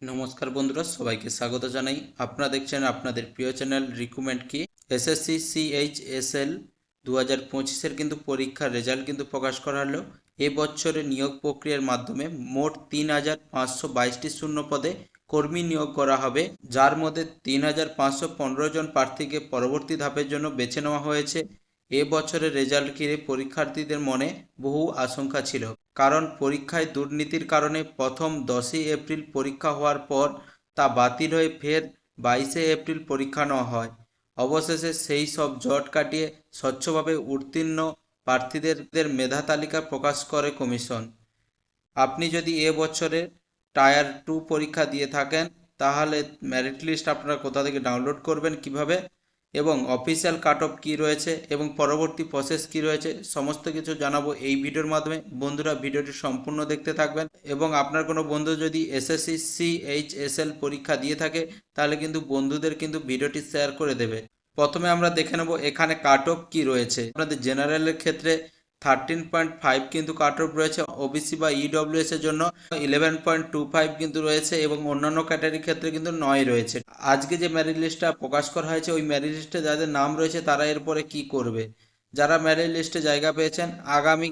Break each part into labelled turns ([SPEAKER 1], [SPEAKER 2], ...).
[SPEAKER 1] নমস্কার বন্ধুরা, সবাইকে স্বাগত জানাই। আপনারা দেখছেন আপনাদের প্রিয় চ্যানেল রিক্রুটমেন্ট কি। এসএসসি সিএইচএসএল 2025-এর কিন্তু পরীক্ষার রেজাল্ট কিন্তু প্রকাশ করা হলো। এবছরে নিয়োগ প্রক্রিয়ার মাধ্যমে মোট 3,522টি শূন্য পদে কর্মী নিয়োগ করা হবে, যার মধ্যে 3,515 জন প্রার্থীকে পরবর্তী ধাপের জন্য বেছে নেওয়া হয়েছে। এবছরের রেজাল্ট ঘিরে পরীক্ষার্থীদের মনে বহু আশঙ্কা ছিল, কারণ পরীক্ষায় দুর্নীতির কারণে প্রথম 10ই এপ্রিল পরীক্ষা হওয়ার পর তা বাতিল হয়ে ফের 22শে এপ্রিল পরীক্ষা নেওয়া হয়। অবশেষে সেই সব জট কাটিয়ে স্বচ্ছভাবে উত্তীর্ণ প্রার্থীদের মেধা তালিকা প্রকাশ করে কমিশন। আপনি যদি এবছরে টায়ার 2 পরীক্ষা দিয়ে থাকেন, তাহলে মেরিট লিস্ট আপনারা কোথা থেকে ডাউনলোড করবেন, কিভাবে, এবং অফিসিয়াল কাট অফ কী রয়েছে এবং পরবর্তী প্রসেস কী রয়েছে, সমস্ত কিছু জানাবো এই ভিডিওর মাধ্যমে। বন্ধুরা, ভিডিওটি সম্পূর্ণ দেখতে থাকবেন এবং আপনার কোনো বন্ধু যদি এসএসসি সিএইচএসএল পরীক্ষা দিয়ে থাকে, তাহলে কিন্তু বন্ধুদের কিন্তু ভিডিওটি শেয়ার করে দেবে। প্রথমে আমরা দেখে নেব এখানে কাট অফ কী রয়েছে। আপনাদের জেনারেলের ক্ষেত্রে 13.5 কিন্তু কাট অফ রয়েছে, ওবিসি বা ইডব্লিউএস এর জন্য 11.25 কিন্তু রয়েছে এবং অন্যান্য ক্যাটাগরির ক্ষেত্রে কিন্তু 9 রয়েছে। আজকে যে মেরিট লিস্টটা প্রকাশ করা হয়েছে, ওই মেরিট লিস্টে যাদের নাম রয়েছে তারা এরপরে কি করবে। যারা মেরিট লিস্টে জায়গা পেয়েছেন, আগামী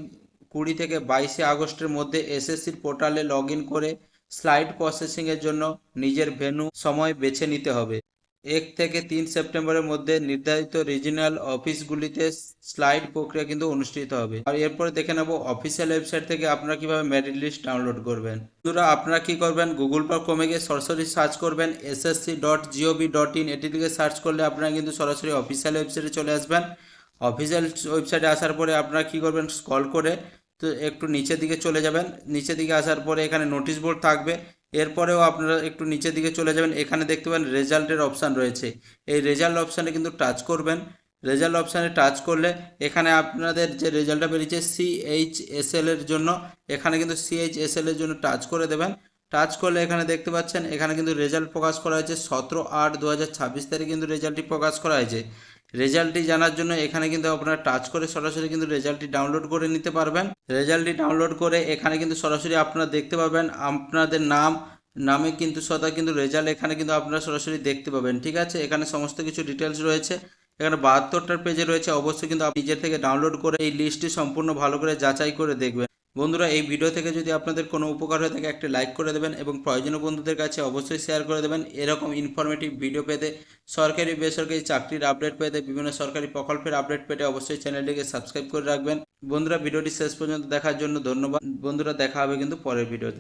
[SPEAKER 1] 20 থেকে 22শে আগস্টের মধ্যে এসএসসির পোর্টালে লগ ইন করে স্লাইড প্রসেসিংয়ের জন্য নিজের ভেন্যু সময় বেছে নিতে হবে। 1 থেকে 3 সেপ্টেম্বরের মধ্যে নির্ধারিত রিজিনাল অফিসগুলিতে স্লাইড প্রক্রিয়া কিন্তু অনুষ্ঠিত হবে। আর এরপরে দেখে নেব অফিসিয়াল ওয়েবসাইট থেকে আপনারা কিভাবে মেরিট লিস্ট ডাউনলোড করবেন। বন্ধুরা, আপনারা কি করবেন, গুগল বা ক্রোমে গিয়ে সরাসরি সার্চ করবেন ssc.gov.in। এটি থেকে সার্চ করলে আপনারা কিন্তু সরাসরি অফিসিয়াল ওয়েবসাইটে চলে আসবেন। অফিসিয়াল ওয়েবসাইটে আসার পরে আপনারা কি করবেন, স্ক্রল করে তো একটু নিচের দিকে চলে যাবেন। নিচের দিকে আসার পরে এখানে নোটিশ বোর্ড থাকবে। এরপরেও আপনারা একটু নিচের দিকে চলে যাবেন, এখানে দেখতে পাবেন রেজাল্টের অপশান রয়েছে। এই রেজাল্ট অপশানে কিন্তু টাচ করবেন। রেজাল্ট অপশানে টাচ করলে এখানে আপনাদের যে রেজাল্টটা বেরিয়েছে সিএইচএসএল এর জন্য, এখানে কিন্তু সিএইচএসএল এর জন্য টাচ করে দেবেন। টাচ করলে এখানে দেখতে পাচ্ছেন এখানে কিন্তু রেজাল্ট প্রকাশ করা হয়েছে 17/8/2026 তারিখে কিন্তু রেজাল্টটি প্রকাশ করা হয়েছে। রেজাল্টটি জানার জন্য এখানে কিন্তু আপনারা টাচ করে সরাসরি কিন্তু রেজাল্টটি ডাউনলোড করে নিতে পারবেন। রেজাল্টটি ডাউনলোড করে এখানে কিন্তু সরাসরি আপনারা দেখতে পাবেন আপনাদের নামে কিন্তু সদা কিন্তু রেজাল্ট এখানে কিন্তু আপনারা সরাসরি দেখতে পাবেন। ঠিক আছে, এখানে সমস্ত কিছু ডিটেলস রয়েছে। এখানে 72টার পেজে রয়েছে। অবশ্যই কিন্তু আপনি নিজের থেকে ডাউনলোড করে এই লিস্টটি সম্পূর্ণ ভালো করে যাচাই করে দেখবেন। বন্ধুরা, এই ভিডিও থেকে যদি আপনাদের কোনো উপকার হয়ে থাকে, একটা লাইক করে দেবেন এবং প্রয়োজনীয় বন্ধুদের কাছে অবশ্যই শেয়ার করে দেবেন। এরকম ইনফরমেটিভ ভিডিও পেতে, সরকারি বেসরকারি চাকরির আপডেট পেতে, বিভিন্ন সরকারি প্রকল্পের আপডেট পেতে অবশ্যই চ্যানেলটিকে সাবস্ক্রাইব করে রাখবেন। বন্ধুরা, ভিডিওটি শেষ পর্যন্ত দেখার জন্য ধন্যবাদ। বন্ধুরা, দেখা হবে কিন্তু পরের ভিডিওতে।